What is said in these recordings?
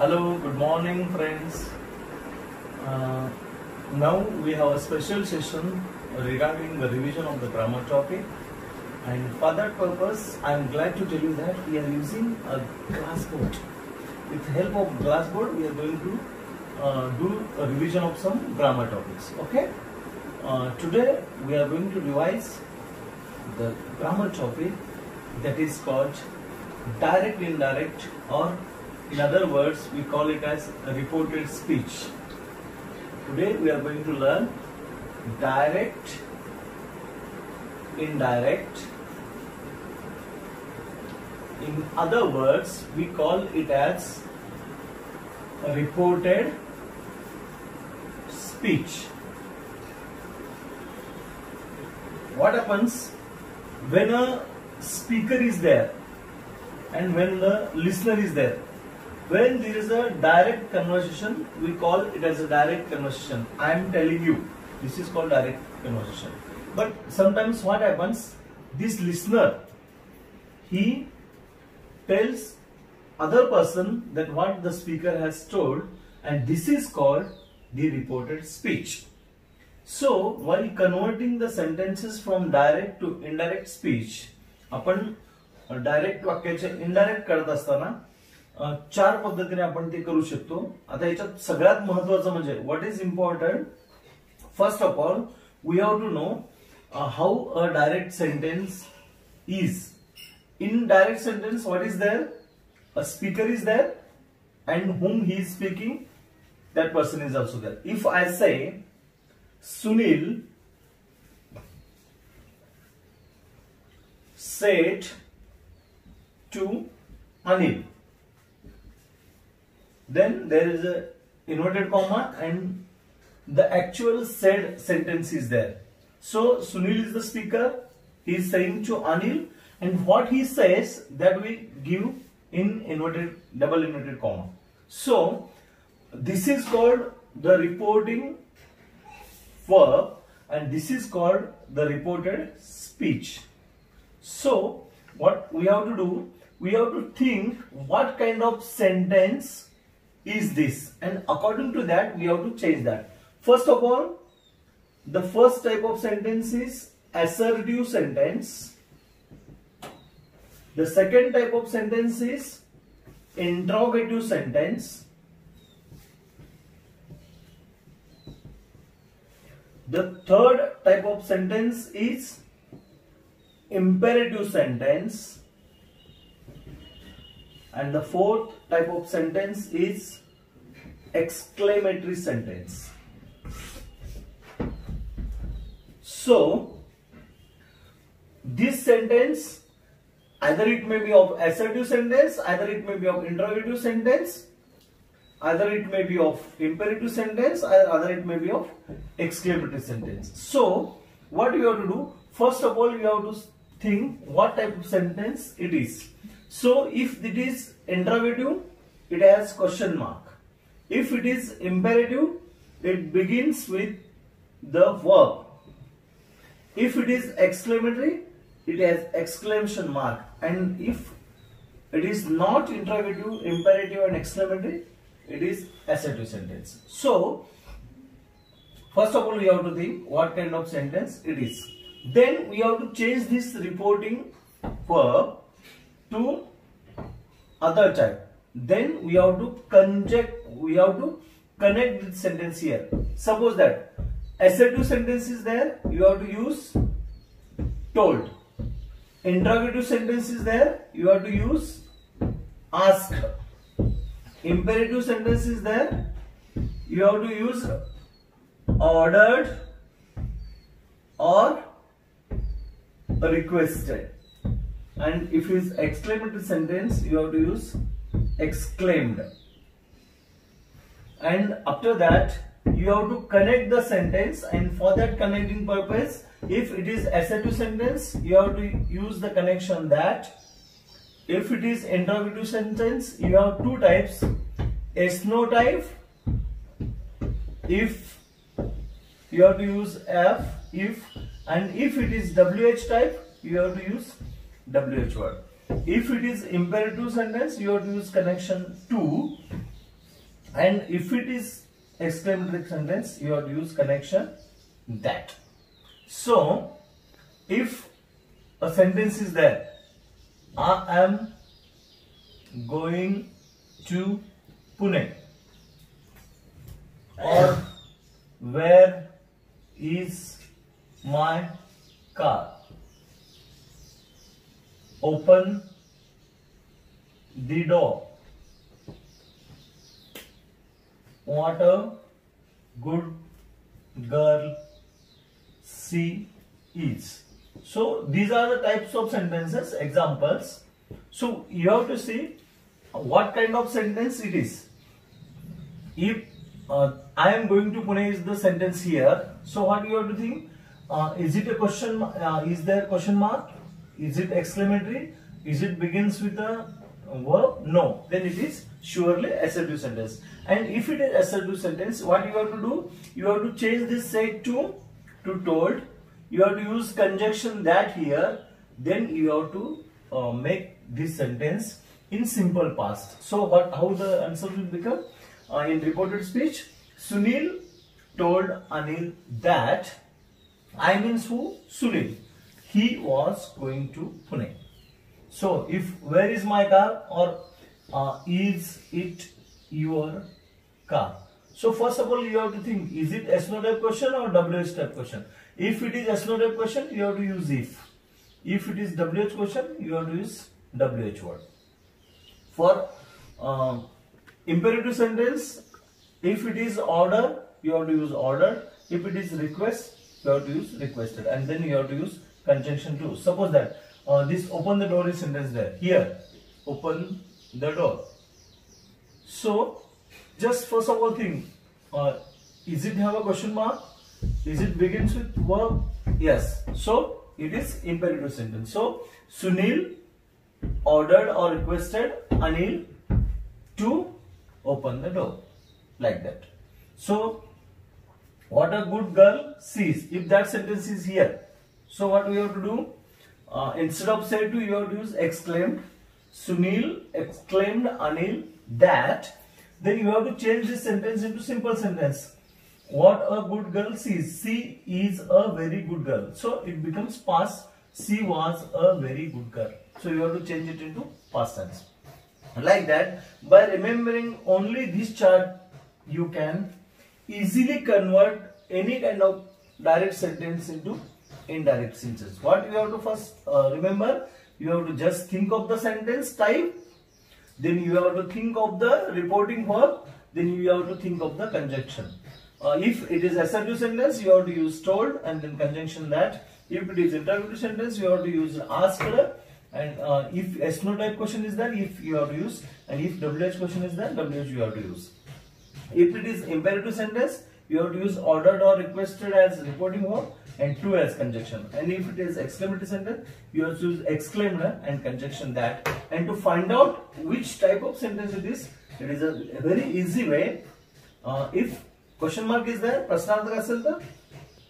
Hello, good morning friends. Now we have a special session regarding the revision of the grammar topic, and for that purpose I am glad to tell you that we are using a glass board. With the help of glass board we are going to do a revision of some grammar topics. Okay. Today we are going to revise the grammar topic that is called direct indirect, or in other words we call it as reported speech. Today we are going to learn direct, indirect. In other words we call it as reported speech. What happens when a speaker is there and when the listener is there? When there is a direct conversation, we call it as a direct conversation. I am telling you, this is called direct conversation. But sometimes what happens, this listener, he tells other person that what the speaker has told, and this is called the reported speech. So while converting the sentences from direct to indirect speech, आपण direct वाक्याचे indirect करत असताना चार पद्धतीने आपण ते करू शकतो. आता याच्यात सगळ्यात महत्त्वाचं म्हणजे what is important, first of all we have to know how a direct sentence is. In direct sentence what is there, a speaker is there and whom he is speaking, that person is also there. If I say Sunil said to Anil, then there is a inverted comma and the actual said sentence is there. So Sunil is the speaker, he is saying to Anil, and what he says that we give in inverted, double inverted comma. So this is called the reporting verb and this is called the reported speech. So what we have to do, we have to think what kind of sentence is this, and according to that we have to change that. First of all, the first type of sentence is assertive sentence. The second type of sentence is interrogative sentence. The third type of sentence is imperative sentence, and the fourth type of sentence is exclamatory sentence. So this sentence, either it may be of assertive sentence, either it may be of interrogative sentence, either it may be of imperative sentence, either it may be of exclamatory sentence. So what you have to do, first of all you have to think what type of sentence it is. So if it is interrogative, it has question mark. If it is imperative, it begins with the verb. If it is exclamatory, it has exclamation mark. And if it is not interrogative, imperative and exclamatory, it is assertive sentence. So first of all we have to think what kind of sentence it is. Then we have to change this reporting verb to other type. Then we have to connect this sentence here. Suppose that assertive sentence is there, you have to use told. Interrogative sentence is there, you have to use asked. Imperative sentence is there, you have to use ordered or requested. And if it is exclamatory sentence, you have to use exclaimed. And after that you have to connect the sentence, and for that connecting purpose, if it is assertive sentence, you have to use the connection that. If it is interrogative sentence, you have two types, SNO type. If you have to use F, if, and if it is WH type, you have to use WH word. If it is imperative sentence, you have to use connection to, And if it is exclamatory sentence, you have to use connection that. So if a sentence is there, I am going to Pune, or where is my car, open the door, what a good girl she is. So these are the types of sentences, examples. So you have to see what kind of sentence it is. If I am going to Pune is the sentence here, so what you have to think? Is it a question? Is there question mark? Is it exclamatory? Is it begins with a verb? No. Then it is surely assertive sentence. And if it is assertive sentence, what you have to do? You have to change this said to told. You have to use conjunction that here. Then you have to make this sentence in simple past. So how the answer will become? In reported speech, Sunil told Anil that, I means who? Sunil. He was going to Pune. So if where is my car, or is it your car? So first of all you have to think, is it S no type question or WH type question? If it is S no type question, you have to use if. If it is WH question, you have to use WH word. For imperative sentence, if it is order, you have to use ordered. If it is request, you have to use requested, and then you have to use conjunction too. Suppose that this open the door is sentence there. Here, open the door. So just first of all think, is it have a question mark? Is it begins with verb? Yes. So it is imperative sentence. So Sunil ordered or requested Anil to open the door, like that. So what a good girl sees. If that sentence is here, so what we have to do? Instead of say to, you have to use exclaimed. Sunil exclaimed Anil that. Then you have to change this sentence into simple sentence. What a good girl sees. She is a very good girl. So it becomes past. She was a very good girl. So you have to change it into past tense. Like that, by remembering only this chart, you can easily convert any kind of direct sentence into indirect sentences. What you have to first remember, you have to just think of the sentence type, then you have to think of the reporting verb, then you have to think of the conjunction. If it is assertive sentence, you have to use told and then conjunction that. If it is interrogative sentence, you have to use asked, and if S no type question is there, if you have to use, and if WH question is there, WH you have to use. If it is imperative sentence, you have to use ordered or requested as reporting verb and to as conjunction. And if it is exclamatory sentence, you have to use exclaimed and conjunction that. And to find out which type of sentence it is a very easy way. If question mark is there, prashnarthak aseल तर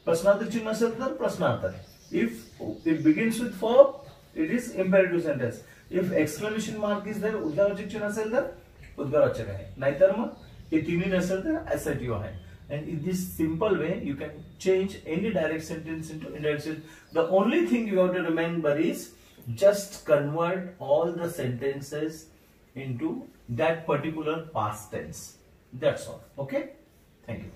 prashnarthak चिन्ह असेल तर prashnarthak. If it begins with verb, it is imperative sentence. If exclamation mark is there, उद्गारवाचक चिन्ह असेल तर उद्गारवाचक आहे. नाहीतर मग हे तिन्ही नसेल तर assertive आहे. And in this simple way, you can change any direct sentence into indirect sentence. The only thing you have to remember is just convert all the sentences into that particular past tense. That's all. Okay? Thank you.